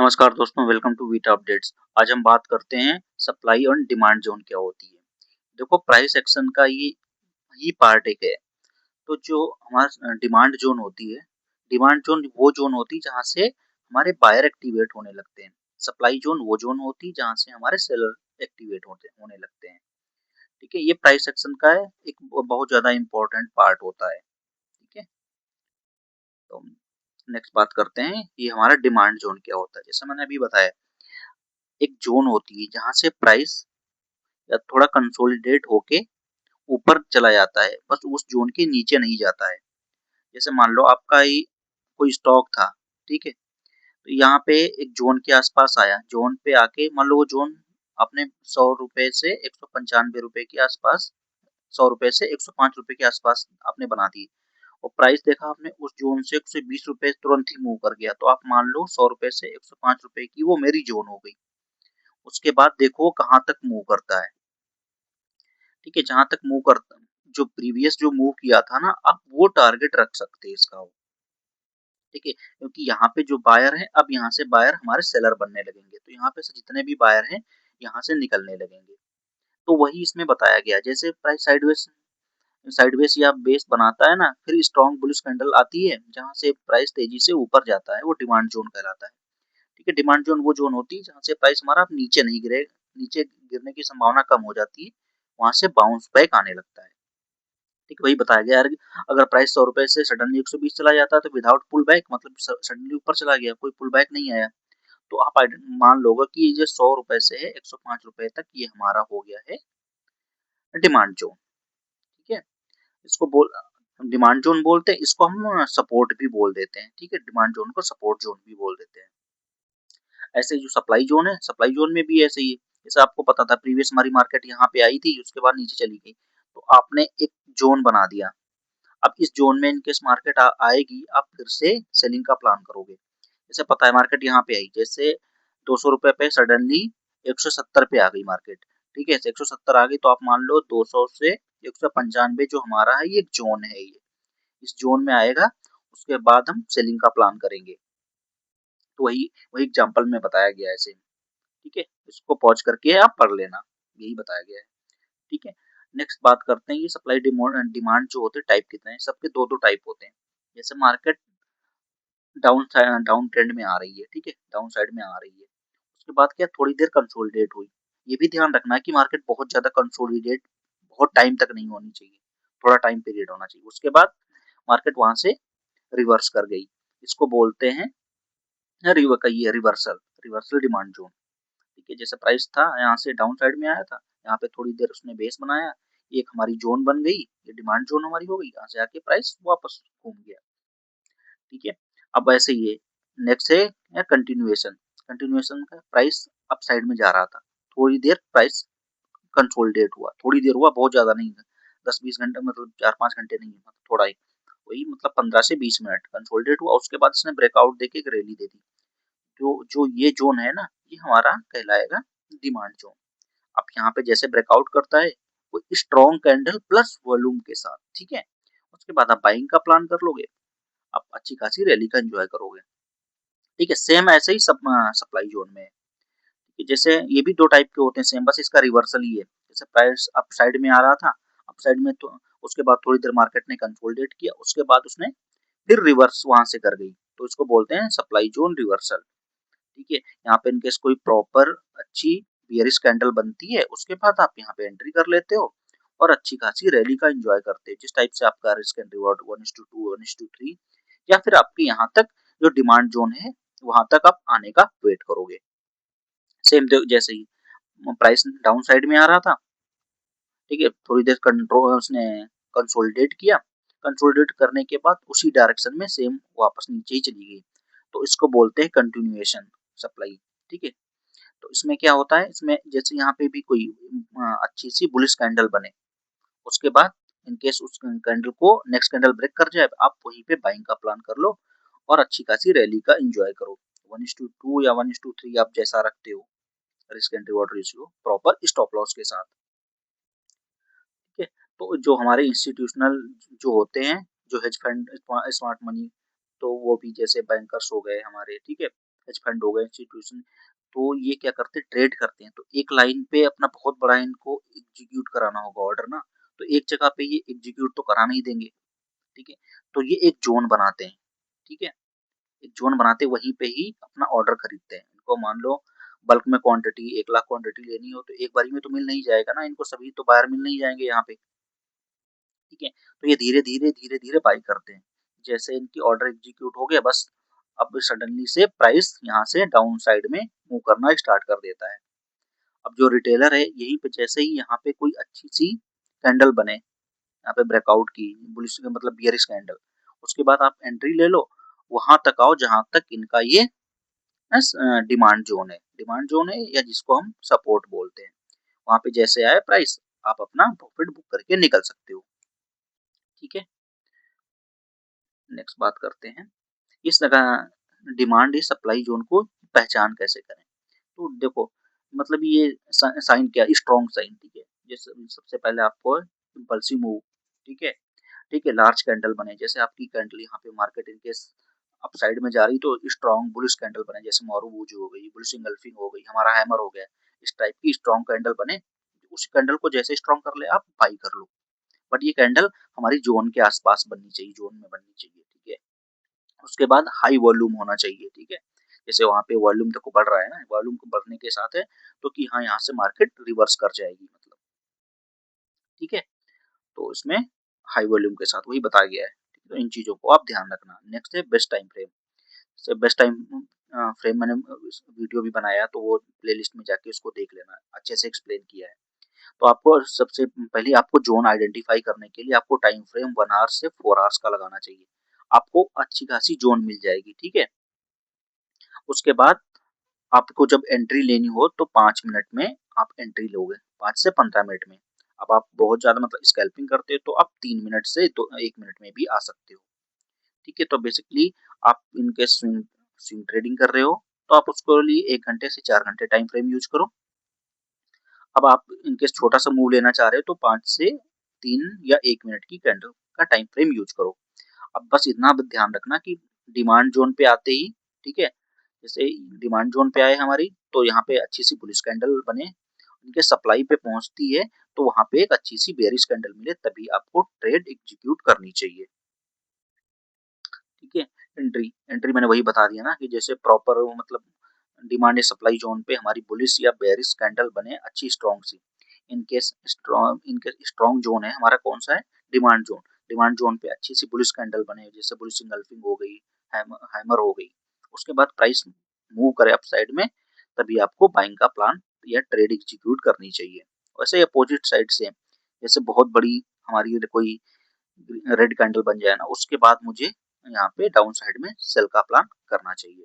नमस्कार दोस्तों, welcome to Vita updates. आज हम बात करते हैं सप्लाई और डिमांड जोन क्या होती है। देखो, प्राइस एक्शन का ये ही पार्ट एक है। तो जो हमारा डिमांड जोन होती है, डिमांड जोन वो जोन होती है जहाँ से हमारे बायर एक्टिवेट होने लगते हैं। सप्लाई जोन वो जोन होती है जहाँ से हमारे सेलर एक्टिवेट होने लगते हैं। ठीक है, ये प्राइस एक्शन का है एक बहुत ज्यादा इंपॉर्टेंट पार्ट होता है। ठीक है, तो नेक्स्ट बात करते हैं ये हमारा डिमांड जोन क्या होता है। जैसे मैंने अभी बताया, एक जोन होती है जहाँ से प्राइस या थोड़ा कंसोलिडेट होके ऊपर चला जाता है, बस उस जोन के नीचे नहीं जाता है। जैसे मान लो आपका ही कोई स्टॉक था, ठीक है, तो यहाँ पे एक जोन के आसपास आया, जोन पे आके मान लो वो जोन आपने 100 रुपए से 195 रुपए के आसपास, 100 रुपए से 105 रुपए के आसपास आपने बना दी और प्राइस देखा आपने उस जोन से 120 रुपए तुरंत ही मूव कर गया, तो आप मान लो 100 रुपए से 105 रुपए की वो मेरी जोन हो गई। उसके बाद देखो कहाँ तक मूव करता है। ठीक है, जहां तक मूव करता, जो प्रीवियस जो मूव किया था ना, आप वो टारगेट रख सकते हैं इसका। ठीक है, क्योंकि यहाँ पे जो बायर है, अब यहाँ से बायर हमारे सेलर बनने लगेंगे, तो यहाँ पे से जितने भी बायर हैं यहाँ से निकलने लगेंगे। तो वही इसमें बताया गया, जैसे प्राइस साइडवेज साइडवेज या बेस बनाता है ना, फिर स्ट्रॉन्ग बुलिश कैंडल आती है जहाँ से प्राइस तेजी से ऊपर जाता है, वो डिमांड जोन कहलाता है। ठीक है, डिमांड जोन वो जोन होती है जहाँ से प्राइस हमारा नीचे नहीं गिरे, नीचे गिरने की संभावना कम हो जाती है, वहां से बाउंस बैक आने लगता है। ठीक, वही बताया गया यार, अगर प्राइस 100 रुपए से सडनली 120 चला जाता है तो विदाउट पुल बैक, मतलब सडनली ऊपर चला गया, कोई पुल बैक नहीं आया, तो आप मान लोगे कि ये जो 100 रुपए से है 105 रुपए तक ये हमारा हो गया है डिमांड जोन। ठीक है, इसको बोल डिमांड जोन बोलते हैं, इसको हम सपोर्ट भी बोल देते हैं। ठीक है, डिमांड जोन को सपोर्ट जोन भी बोल देते हैं। ऐसे जो सप्लाई जोन है, सप्लाई जोन में भी ऐसे ही है। जैसे आपको पता था प्रीवियस हमारी मार्केट यहाँ पे आई थी, उसके बाद नीचे चली गई, तो आपने एक जोन बना दिया। अब इस जोन में इनकेस मार्केट आएगी, आप फिर से सेलिंग का प्लान करोगे। जैसे पता है मार्केट यहाँ पे आई, जैसे 200 रुपए पे सडनली 170 पे आ गई मार्केट। ठीक है, 170 आ गई, तो आप मान लो 200 से 195 जो हमारा है, ये जोन है, ये इस जोन में आएगा, उसके बाद हम सेलिंग का प्लान करेंगे। तो वही वही एग्जाम्पल में बताया गया है ऐसे। ठीक है, इसको पॉज करके आप पढ़ लेना, यही बताया गया है। ठीक है, नेक्स्ट बात करते हैं, ये सप्लाई डिमांड जो होते हैं टाइप कितने हैं, सबके दो दो टाइप होते हैं। जैसे मार्केट डाउन ट्रेंड में आ रही है, ठीक है, डाउन साइड में आ रही है, उसके बाद क्या थोड़ी देर कंसोलिडेट हुई। ये भी ध्यान रखना है कि मार्केट बहुत ज्यादा कंसोलिडेट बहुत टाइम तक नहीं होनी चाहिए, थोड़ा टाइम पीरियड होना चाहिए। उसके बाद मार्केट वहां से रिवर्स कर गई, इसको बोलते हैं रिवर्सल, रिवर्सल डिमांड जोन। ठीक है, जैसे प्राइस था यहाँ से डाउन साइड में आया था, यहाँ पे थोड़ी देर उसने बेस बनाया, एक हमारी जोन बन गई, ये डिमांड जोन हमारी हो गई, यहाँ से आके प्राइस वापस घूम गया। ठीक है, अब ऐसे ही है, नेक्स्ट है या कंटिन्यूएशन। कंटिन्यूएशन का प्राइस अप साइड में जा रहा था, थोड़ी देर प्राइस कंसोलिडेट हुआ, थोड़ी देर हुआ, बहुत ज्यादा नहीं है, 10-20 घंटे, मतलब 4-5 घंटे नहीं है, मतलब थोड़ा ही, वही मतलब 15 से 20 मिनट कंसोलिडेट हुआ, उसके बाद इसने ब्रेकआउट देके एक रैली दे दी। जो जो ये जोन है ना, ये हमारा कहलाएगा डिमांड जोन। अब यहाँ पे जैसे ब्रेकआउट करता है, कोई स्ट्रॉन्ग कैंडल प्लस वॉल्यूम के साथ, ठीक है, उसके बाद आप बाइंग का प्लान कर लोगे, आप अच्छी खासी रैली का एंजॉय करोगे। ठीक है, सेम ऐसे ही सब सप्लाई जोन में है। कि जैसे ये भी दो टाइप के होते हैं सेम, बस इसका रिवर्सल ही है। जैसे प्राइस अप साइड में आ रहा था, अप साइड में, तो उसके बाद थोड़ी देर मार्केट ने कंसोलिडेट किया, उसके बाद उसने फिर रिवर्स वहां से कर गई, तो इसको बोलते हैं सप्लाई जोन रिवर्सल। ठीक है, यहाँ पे इनकेस कोई प्रॉपर अच्छी बियरिश कैंडल बनती है, उसके बाद आप यहाँ पे एंट्री कर लेते हो और अच्छी खासी रैली का एंजॉय करते हो, जिस टाइप से आपका रिस्क एंड रिवॉर्ड 1:2 1:3, या फिर आपके यहाँ तक जो डिमांड जोन है वहां तक आप आने का वेट करोगे। सेम जैसे ही प्राइस डाउन साइड में आ रहा था, ठीक है, थोड़ी देर कंट्रोल उसने कंसोलिडेट किया, कंसोलिडेट करने के बाद उसी डायरेक्शन में सेम वापस नीचे ही चली गई, तो इसको बोलते हैं कंटिन्यूएशन सप्लाई। ठीक है, तो इसमें क्या होता है, इसमें जैसे यहाँ पे भी कोई अच्छी सी बुलिश कैंडल बने, उसके बाद इनकेस उस कैंडल को नेक्स्ट कैंडल ब्रेक कर जाए, आप वहीं पे बाइंग का प्लान कर लो और अच्छी खासी रैली का एंजॉय करो। 1:2 या 1:3 आप जैसा रखते हो, risk and reward ratio proper stop loss के साथ। ठीक है, तो जो हमारे इंस्टीट्यूशनल जो होते हैं, जो हेज फंड, स्मार्ट मनी, तो वो भी जैसे बैंकर्स हो गए हमारे, ठीक है, हेज फंड हो गए, इंस्टीट्यूशन, तो ये क्या करते हैं, ट्रेड करते हैं। तो एक लाइन पे अपना बहुत बड़ा इनको एग्जीक्यूट कराना होगा ऑर्डर ना, तो एक जगह पे ये एग्जीक्यूट तो करा नहीं देंगे, ठीक है? तो ये एक ज़ोन बनाते हैं, ठीक है? एक ज़ोन बनाते वहीं पे ही अपना ऑर्डर खरीदते हैं। इनको मान लो बल्क में क्वांटिटी 1 लाख क्वांटिटी लेनी हो तो एक बारी में तो मिल नहीं जाएगा ना, इनको सभी तो बायर मिल नहीं जाएँगे यहाँ पे, ठीक है? तो ये धीरे-धीरे, धीरे-धीरे बाय करते हैं। जैसे इनकी ऑर्डर एग्जीक्यूट हो गया बस, अब सडनली से प्राइस यहाँ से डाउन साइड में मूव करना स्टार्ट कर देता है। अब जो रिटेलर है यहीं पे जैसे ही यहाँ पे कोई अच्छी-सी कैंडल बने, यहाँ पे ब्रेकआउट की, बुलिश मतलब बियरिश कैंडल, उसके बाद आप एंट्री ले लो, वहाँ तक आओ जहाँ तक इनका ये डिमांड ज़ोन है। डिमांड ज़ोन है या जिसको हम सपोर्ट बोलते हैं। वहाँ पे जैसे आए प्राइस, आप अपना प्रॉफिट बुक करके निकल सकते हो, ठीक है? नेक्स्ट बात करते हैं, इस जगह डिमांड या सप्लाई ज़ोन को पहचान कैसे करें? तो देखो, मतलब ये साइन क्या है, स्ट्रॉन्ग साइन, ठीक है? जैसे सबसे पहले आपको इम्पल्सिव मूव, ठीक है? ठीक है, लार्ज कैंडल बने, जैसे आपकी कैंडल यहाँ पे मार्केट इनकेस अप साइड में जा रही तो स्ट्रॉन्ग बुलिश कैंडल बने, जैसे मारुबुजू हो गई, बुलिश इंगल्फिंग हो गई, हमारा हैमर हो गया, इस टाइप की स्ट्रॉन्ग कैंडल बने, उस कैंडल को जैसे स्ट्रॉन्ग कर ले आप बाई कर लो। बट ये कैंडल हमारी जोन के आसपास बननी चाहिए, जोन में बननी चाहिए, ठीक है? उसके बाद हाई वॉल्यूम होना चाहिए, ठीक है? जैसे वहाँ पे वॉल्यूम देखो बढ़ रहा है ना, वॉल्यूम को बढ़ने के साथ है तो कि हाँ, यहाँ से मार्केट रिवर्स कर जाएगी मतलब, ठीक है? तो इसमें हाई वॉल्यूम के साथ वही बताया गया है, तो इन चीज़ों को आप ध्यान रखना। नेक्स्ट है बेस्ट टाइम फ्रेम। जैसे बेस्ट टाइम फ्रेम मैंने वीडियो भी बनाया तो वो प्लेलिस्ट में जाके उसको देख लेना, अच्छे से एक्सप्लेन किया है। तो आपको सबसे पहले आपको ज़ोन आइडेंटिफाई करने के लिए आपको टाइम फ्रेम 1 आवर से 4 आवर्स का लगाना चाहिए। आपको अच्छी खासी ज़ोन मिल जाएगी, ठीक है? उसके बाद आपको जब एंट्री लेनी हो तो 5 मिनट में आप एंट्री लोगे, 5 से 15 मिनट में। अब आप बहुत ज़्यादा मतलब स्कैल्पिंग करते हो तो आप 3 मिनट से दो 1 मिनट में भी आ सकते हो, ठीक है? तो बेसिकली आप इनके स्विंग स्विंग ट्रेडिंग कर रहे हो, तो आप उसके लिए 1 घंटे से 4 घंटे टाइम फ्रेम यूज़ करो। अब आप इनकेस छोटा-सा मूव लेना चाह रहे हो तो 5 से 3 या 1 मिनट की कैंडल का टाइम फ्रेम यूज़ करो। अब बस इतना ब ध्यान रखना कि डिमांड ज़ोन पे आते ही, ठीक है? जैसे डिमांड ज़ोन पे आए हमारी, तो यहाँ पे अच्छी-सी बुलिश कैंडल बने, उनके सप्लाई पे पहुँचती है, तो वहाँ पे एक अच्छी-सी बेयरिश कैंडल मिले, तभी आपको ट्रेड एग्ज़ीक्यूट करनी चाहिए, ठीक है? एंट्री एंट्री मैंने वही बता दिया ना कि जैसे प्रॉपर मतलब डिमांड या सप्लाई ज़ोन पे हमारी बुलिश या बेयरिश कैंडल बने अच्छी स्ट्रॉन्ग सी। इनकेस स्ट्रॉन्ग ज़ोन है हमारा कौन-सा है? Demand zone. डिमांड ज़ोन पे अच्छी-सी बुलिश कैंडल बने, जैसे बुलिश इंगल्फिंग हो गई, हैमर हो गई। उसके बाद प्राइस मूव करे अप साइड में, तभी आपको बाइंग का प्लान या ट्रेड एग्ज़ीक्यूट करनी चाहिए। वैसे ही अपोज़िट साइड से, जैसे बहुत बड़ी हमारी कोई रेड कैंडल बन जाए ना, उसके बाद मुझे यहाँ पे डाउन साइड में सेल का प्लान करना चाहिए,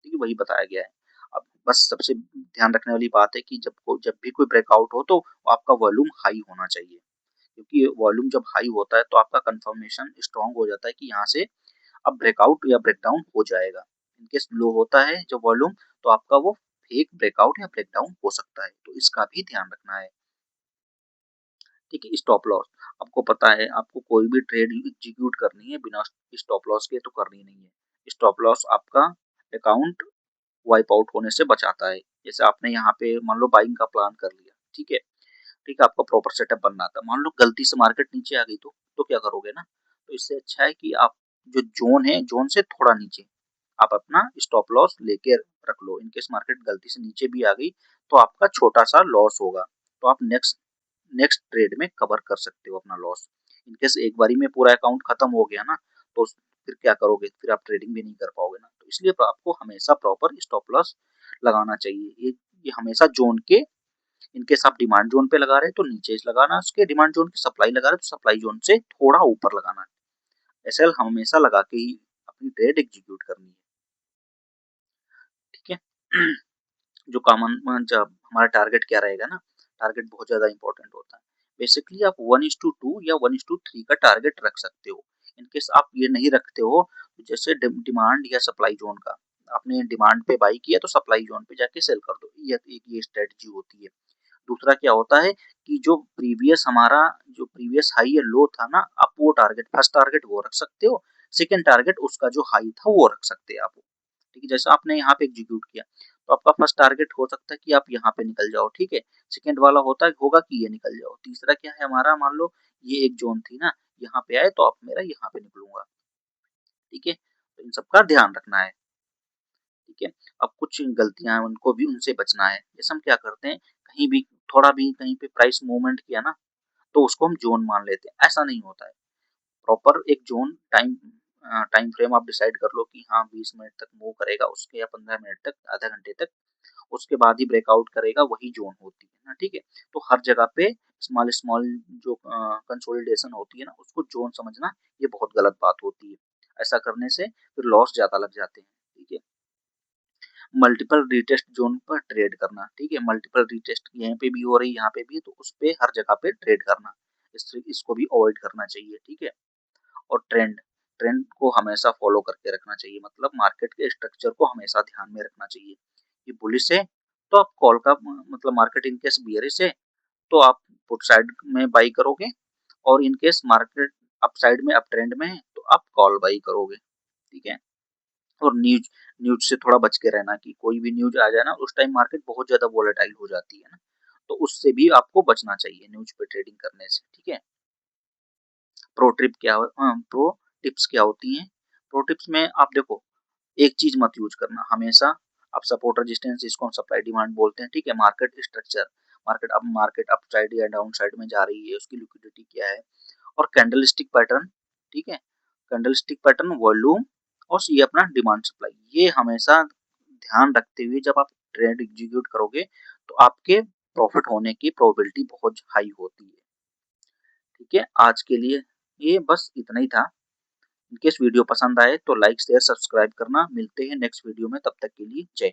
ठीक है? वही बताया गया है। अब बस सबसे ध्यान रखने वाली बात है कि जब भी कोई ब्रेकआउट हो तो आपका वॉल्यूम हाई होना चाहिए, क्योंकि वॉल्यूम जब हाई होता है तो आपका कंफर्मेशन स्ट्रांग हो जाता है कि यहाँ से अब ब्रेकआउट या ब्रेकडाउन हो जाएगा। इनकेस लो होता है जब वॉल्यूम, तो आपका वो फेक ब्रेकआउट या ब्रेकडाउन हो सकता है, तो इसका भी ध्यान रखना है, ठीक है? स्टॉप लॉस, आपको पता है आपको कोई भी ट्रेड एग्जीक्यूट करनी है बिना स्टॉप लॉस के तो करनी नहीं है। स्टॉप लॉस आपका अकाउंट वाइप आउट होने से बचाता है। जैसे आपने यहाँ पे मान लो बाइंग का प्लान कर लिया, ठीक है? ठीक है, आपका प्रॉपर सेटअप बनना था। मान लो गलती से मार्केट नीचे आ गई तो क्या करोगे ना? तो इससे अच्छा है कि आप जो ज़ोन है, ज़ोन से थोड़ा नीचे आप अपना स्टॉप लॉस लेके रख लो। इन केस मार्केट गलती से नीचे भी आ गई, तो आपका छोटा-सा लॉस होगा। तो आप नेक्स्ट नेक्स्ट ट्रेड में कवर कर सकते हो अपना लॉस। इन केस एक बारी में पूरा अकाउंट खत्म हो गया ना, तो फिर क्या करोगे? फिर आप ट्रेडिंग भी नहीं कर पाओगे ना। तो इसलिए आपको हमेशा प्रॉपर स्टॉप लॉस लगाना चाहिए। ये हमेशा ज़ोन के, इनकेस आप डिमांड जोन पे लगा रहे हैं तो नीचे लगाना, उसके डिमांड जोन की सप्लाई लगा रहे हैं तो सप्लाई जोन से थोड़ा ऊपर लगाना है। ऐसे हमेशा लगा के ही अपनी ट्रेड एग्जीक्यूट करनी है, ठीक है? जो कॉमन जब हमारा टारगेट क्या रहेगा ना, टारगेट बहुत ज़्यादा इंपॉर्टेंट होता है। बेसिकली आप 1:2 या 1:3 का टारगेट रख सकते हो। इनकेस आप ये नहीं रखते हो, तो जैसे डिमांड या सप्लाई जोन का, आपने डिमांड पे बाई किया तो सप्लाई जोन पे जाके सेल कर दो। ये स्ट्रेटजी होती है। दूसरा क्या होता है कि जो प्रीवियस हाई या लो था ना, आप वो टारगेट फर्स्ट टारगेट वो रख सकते हो, सेकंड टारगेट उसका जो हाई था वो रख सकते हैं आप, ठीक है, जैसे आपने यहाँ पे एग्जीक्यूट किया तो आपका फर्स्ट टारगेट हो सकता है कि आप यहाँ पे निकल जाओ, ठीक है। सेकंड वाला होगा कि ये निकल जाओ। तीसरा क्या है हमारा, मान लो ये एक जोन थी ना, यहाँ पे आए तो आप मेरा यहाँ पे निकलूंगा, ठीक है। तो इन सब का ध्यान रखना है, ठीक है। अब कुछ गलतियां हैं उनको भी, उनसे बचना है। जैसे हम क्या करते हैं, कहीं भी थोड़ा भी कहीं पे प्राइस मूवमेंट किया ना, तो उसको हम जोन मान लेते हैं। ऐसा नहीं होता है। प्रॉपर एक जोन टाइम फ्रेम आप डिसाइड कर लो कि हाँ 20 मिनट तक मूव करेगा उसके, या 15 मिनट तक, आधा घंटे तक, उसके बाद ही ब्रेकआउट करेगा, वही जोन होती है ना, ठीक है। तो हर जगह पे स्मॉल स्मॉल जो कंसोलिडेशन होती है ना, उसको जोन समझना ये बहुत गलत बात होती है। ऐसा करने से फिर लॉस ज्यादा लग जाते हैं, ठीक है। मल्टीपल रीटेस्ट जोन पर ट्रेड करना, ठीक है। मल्टीपल रीटेस्ट यहाँ पे भी हो रही है, यहाँ पे भी, तो उस पे हर जगह पे ट्रेड करना, इसको भी अवॉइड करना चाहिए, ठीक है। और ट्रेंड ट्रेंड को हमेशा फॉलो करके रखना चाहिए, मतलब मार्केट के स्ट्रक्चर को हमेशा ध्यान में रखना चाहिए। कि बुलिश है तो आप कॉल का, मतलब मार्केट इन केस बियरिश है तो आप पुट साइड में बाई करोगे, और in case market up side में, अप ट्रेंड में है तो आप कॉल बाई करोगे, ठीक है। और न्यूज न्यूज से थोड़ा बच के रहना, कि कोई भी न्यूज आ जाए ना, उस टाइम मार्केट बहुत ज्यादा वोलेटाइल हो जाती है ना, तो उससे भी आपको बचना चाहिए न्यूज पे ट्रेडिंग करने से, ठीक है। प्रो टिप्स क्या होती हैं? प्रो टिप्स में आप देखो, एक चीज मत यूज करना हमेशा। आप सपोर्ट रेजिस्टेंस, इसको हम सप्लाई डिमांड बोलते हैं, ठीक है। Market structure, market up side या डाउन साइड में जा रही है, उसकी लिक्विडिटी क्या है, और कैंडलस्टिक पैटर्न, ठीक है। कैंडलस्टिक पैटर्न, वॉल्यूम, और ये अपना डिमांड सप्लाई, ये हमेशा ध्यान रखते हुए जब आप ट्रेड एग्जीक्यूट करोगे तो आपके प्रॉफिट होने की प्रोबेबिलिटी बहुत हाई होती है, ठीक है। आज के लिए ये बस इतना ही था। इनकेस वीडियो पसंद आए तो लाइक शेयर सब्सक्राइब करना। मिलते हैं नेक्स्ट वीडियो में, तब तक के लिए जय।